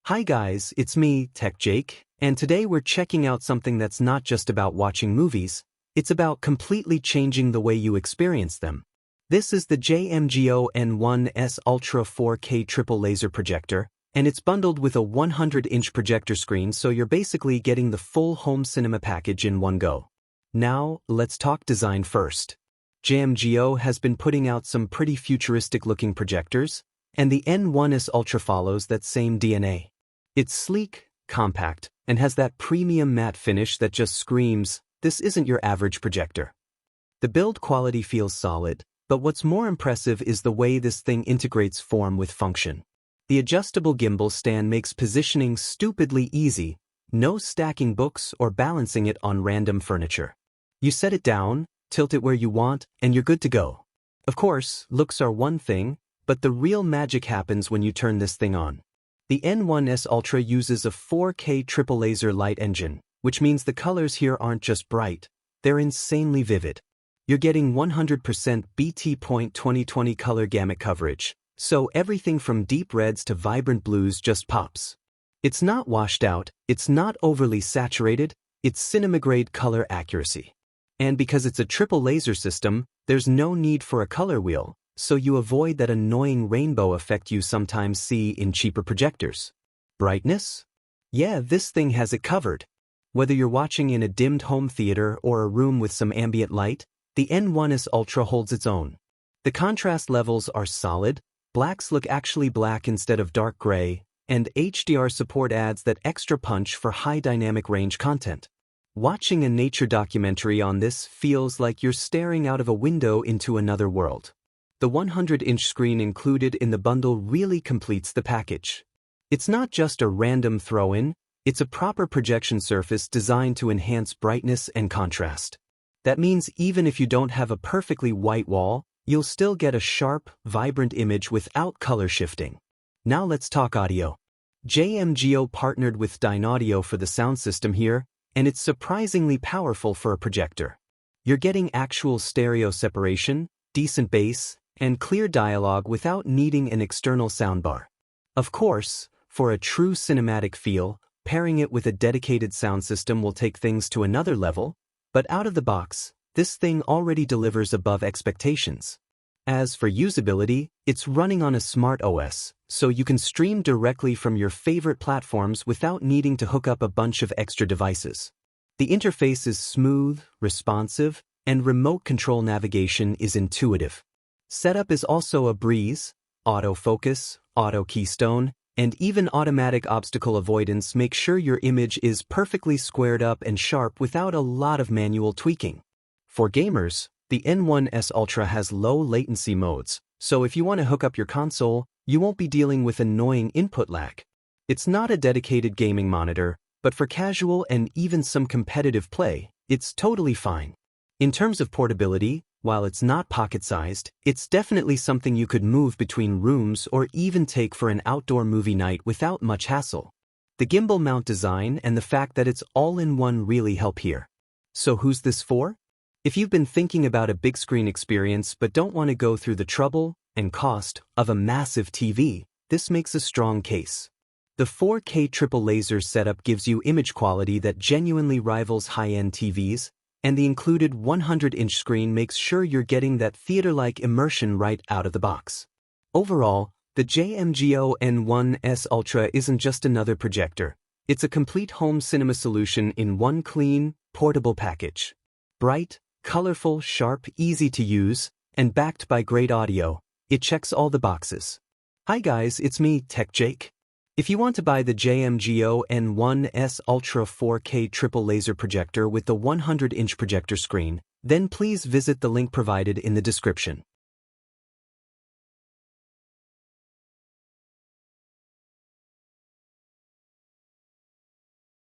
Hi guys, it's me, Tech Jake, and today we're checking out something that's not just about watching movies, it's about completely changing the way you experience them. This is the JMGO N1S Ultra 4K Triple Laser Projector, and it's bundled with a 100-inch projector screen, so you're basically getting the full home cinema package in one go. Now, let's talk design first. JMGO has been putting out some pretty futuristic-looking projectors, and the N1S Ultra follows that same DNA. It's sleek, compact, and has that premium matte finish that just screams, this isn't your average projector. The build quality feels solid, but what's more impressive is the way this thing integrates form with function. The adjustable gimbal stand makes positioning stupidly easy, no stacking books or balancing it on random furniture. You set it down, tilt it where you want, and you're good to go. Of course, looks are one thing, but the real magic happens when you turn this thing on. The N1S Ultra uses a 4K triple laser light engine, which means the colors here aren't just bright, they're insanely vivid. You're getting 100% BT Point 2020 color gamut coverage, so everything from deep reds to vibrant blues just pops. It's not washed out, it's not overly saturated, it's cinema-grade color accuracy. And because it's a triple laser system, there's no need for a color wheel, so you avoid that annoying rainbow effect you sometimes see in cheaper projectors. Brightness? Yeah, this thing has it covered. Whether you're watching in a dimmed home theater or a room with some ambient light, the N1S Ultra holds its own. The contrast levels are solid, blacks look actually black instead of dark gray, and HDR support adds that extra punch for high dynamic range content. Watching a nature documentary on this feels like you're staring out of a window into another world. The 100-inch screen included in the bundle really completes the package. It's not just a random throw-in, it's a proper projection surface designed to enhance brightness and contrast. That means even if you don't have a perfectly white wall, you'll still get a sharp, vibrant image without color shifting. Now let's talk audio. JMGO partnered with Dynaudio for the sound system here, and it's surprisingly powerful for a projector. You're getting actual stereo separation, decent bass, and clear dialogue without needing an external soundbar. Of course, for a true cinematic feel, pairing it with a dedicated sound system will take things to another level, but out of the box, this thing already delivers above expectations. As for usability, it's running on a smart OS, so you can stream directly from your favorite platforms without needing to hook up a bunch of extra devices. The interface is smooth, responsive, and remote control navigation is intuitive. Setup is also a breeze. Autofocus, auto keystone, and even automatic obstacle avoidance make sure your image is perfectly squared up and sharp without a lot of manual tweaking. For gamers, the N1S Ultra has low latency modes, so if you want to hook up your console, you won't be dealing with annoying input lag. It's not a dedicated gaming monitor, but for casual and even some competitive play, it's totally fine. In terms of portability, while it's not pocket-sized, it's definitely something you could move between rooms or even take for an outdoor movie night without much hassle. The gimbal mount design and the fact that it's all-in-one really help here. So who's this for? If you've been thinking about a big screen experience but don't want to go through the trouble and cost of a massive TV, this makes a strong case. The 4K triple laser setup gives you image quality that genuinely rivals high-end TVs, and the included 100-inch screen makes sure you're getting that theater-like immersion right out of the box. Overall, the JMGO N1S Ultra isn't just another projector. It's a complete home cinema solution in one clean, portable package. Bright, colorful, sharp, easy to use, and backed by great audio, it checks all the boxes. Hi guys, it's me, Tech Jake. If you want to buy the JMGO N1S Ultra 4K Triple Laser Projector with the 100-inch projector screen, then please visit the link provided in the description.